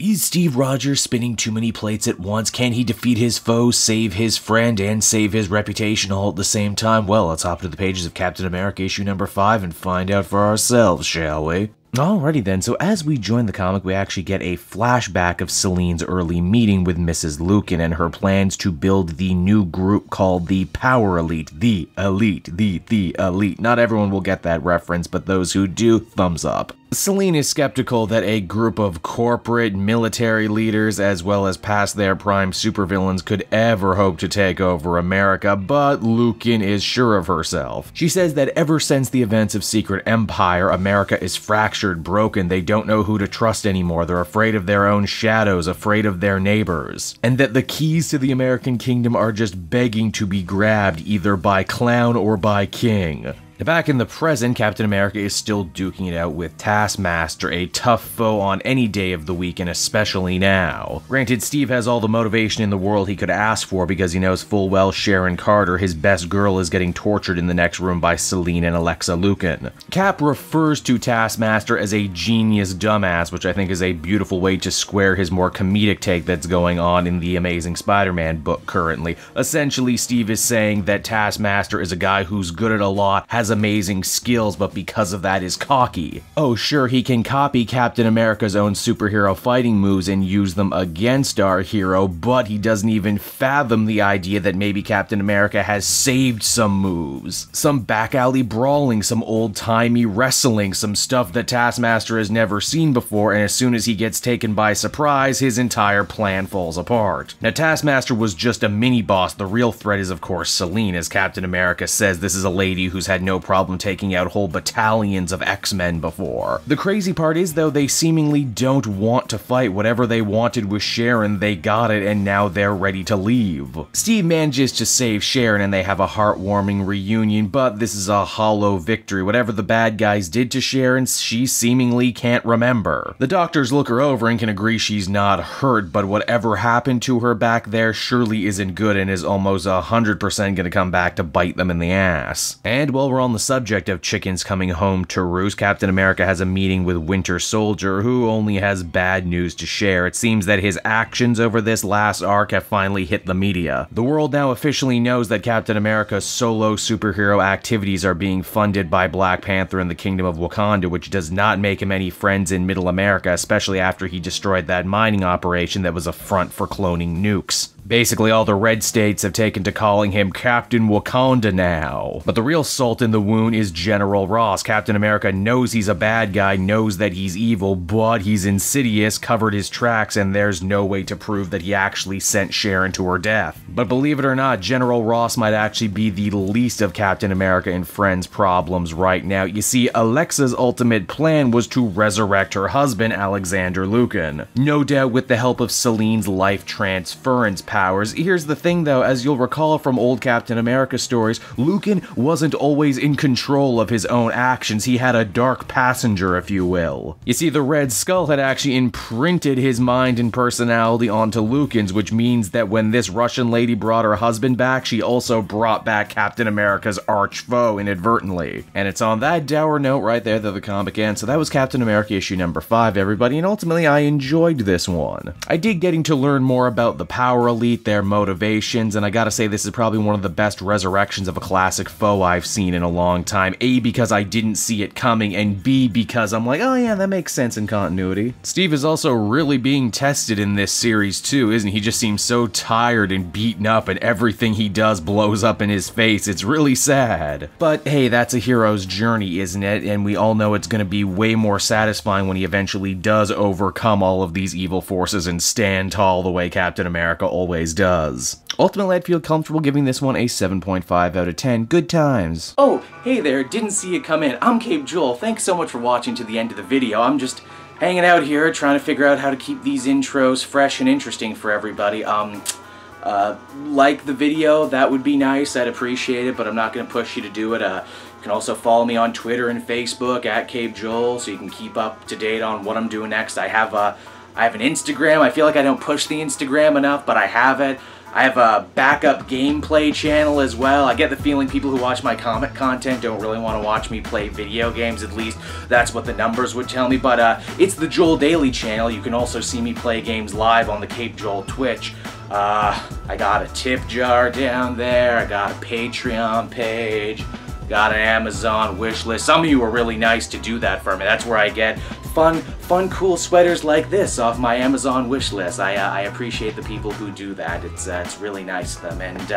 Is Steve Rogers spinning too many plates at once? Can he defeat his foe, save his friend, and save his reputation all at the same time? Well, let's hop to the pages of Captain America issue number 5 and find out for ourselves, shall we? Alrighty then, so as we join the comic, we actually get a flashback of Selene's early meeting with Mrs. Lucan and her plans to build the new group called the Power Elite. The Elite. Not everyone will get that reference, but those who do, thumbs up. Selene is skeptical that a group of corporate military leaders, as well as past their prime supervillains, could ever hope to take over America, but Lucan is sure of herself. She says that ever since the events of Secret Empire, America is fractured, broken, they don't know who to trust anymore, they're afraid of their own shadows, afraid of their neighbors, and that the keys to the American kingdom are just begging to be grabbed either by clown or by king. Back in the present, Captain America is still duking it out with Taskmaster, a tough foe on any day of the week and especially now. Granted, Steve has all the motivation in the world he could ask for because he knows full well Sharon Carter, his best girl, is getting tortured in the next room by Selene and Alexa Lucan. Cap refers to Taskmaster as a genius dumbass, which I think is a beautiful way to square his more comedic take that's going on in the Amazing Spider-Man book currently. Essentially, Steve is saying that Taskmaster is a guy who's good at a lot, has amazing skills, but because of that is cocky. Oh sure, he can copy Captain America's own superhero fighting moves and use them against our hero, but he doesn't even fathom the idea that maybe Captain America has saved some moves. Some back alley brawling, some old-timey wrestling, some stuff that Taskmaster has never seen before, and as soon as he gets taken by surprise, his entire plan falls apart. Now Taskmaster was just a mini-boss, the real threat is of course Selene. As Captain America says, this is a lady who's had no problem taking out whole battalions of X-Men before. The crazy part is though, they seemingly don't want to fight. Whatever they wanted with Sharon, they got it, and now they're ready to leave. Steve manages to save Sharon and they have a heartwarming reunion, but this is a hollow victory. Whatever the bad guys did to Sharon, she seemingly can't remember. The doctors look her over and can agree she's not hurt, but whatever happened to her back there surely isn't good and is almost 100% gonna come back to bite them in the ass. And while we're on the subject of chickens coming home to roost, Captain America has a meeting with Winter Soldier, who only has bad news to share. It seems that his actions over this last arc have finally hit the media. The world now officially knows that Captain America's solo superhero activities are being funded by Black Panther and the Kingdom of Wakanda, which does not make him any friends in Middle America, especially after he destroyed that mining operation that was a front for cloning nukes. Basically, all the red states have taken to calling him Captain Wakanda now. But the real salt in the wound is General Ross. Captain America knows he's a bad guy, knows that he's evil, but he's insidious, covered his tracks, and there's no way to prove that he actually sent Sharon to her death. But believe it or not, General Ross might actually be the least of Captain America and friends' problems right now. You see, Alexa's ultimate plan was to resurrect her husband, Alexander Lucan. No doubt with the help of Selene's life transference powers. Here's the thing though, as you'll recall from old Captain America stories, Lucan wasn't always in control of his own actions. He had a dark passenger, if you will. You see, the Red Skull had actually imprinted his mind and personality onto Lucan's, which means that when this Russian lady brought her husband back, she also brought back Captain America's arch foe inadvertently. And it's on that dour note right there that the comic ends. So that was Captain America issue number 5, everybody, and ultimately I enjoyed this one. I did getting to learn more about the Power Elite, their motivations, and I gotta say this is probably one of the best resurrections of a classic foe I've seen in a long time. A, because I didn't see it coming, and B, because I'm like, oh yeah, that makes sense in continuity. Steve is also really being tested in this series too, isn't he? He just seems so tired and beaten up, and everything he does blows up in his face. It's really sad. But hey, that's a hero's journey, isn't it? And we all know it's gonna be way more satisfying when he eventually does overcome all of these evil forces and stand tall the way Captain America always does. Ultimately, I'd feel comfortable giving this one a 7.5 out of 10. Good times. Oh, hey there, didn't see you come in. I'm Cape Joel. Thanks so much for watching to the end of the video. I'm just hanging out here trying to figure out how to keep these intros fresh and interesting for everybody. Like the video, that would be nice. I'd appreciate it, but I'm not going to push you to do it. You can also follow me on Twitter and Facebook at Cape Joel, so you can keep up to date on what I'm doing next. I have an Instagram. I feel like I don't push the Instagram enough, but I have it. I have a backup gameplay channel as well. I get the feeling people who watch my comic content don't really want to watch me play video games, at least that's what the numbers would tell me, but it's the Joel Daily channel. You can also see me play games live on the Cape Joel Twitch. I got a tip jar down there, I got a Patreon page, got an Amazon wish list. Some of you are really nice to do that for me. That's where I get fun, cool sweaters like this off my Amazon wish list. I appreciate the people who do that. It's really nice of them. And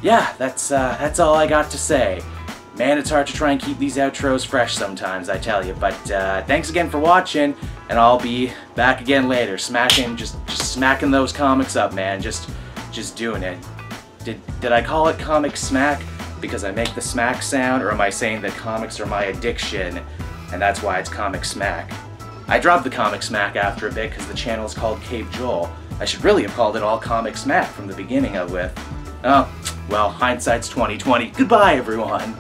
yeah, that's all I got to say. Man, it's hard to try and keep these outros fresh sometimes, I tell you. But thanks again for watching, and I'll be back again later, just smacking those comics up, man. Just doing it. Did I call it comic smack because I make the smack sound, or am I saying that comics are my addiction and that's why it's comic smack? I dropped the comic smack after a bit because the channel is called Cape Joel. I should really have called it all comic smack from the beginning of with. Oh, well, hindsight's 20/20. Goodbye, everyone.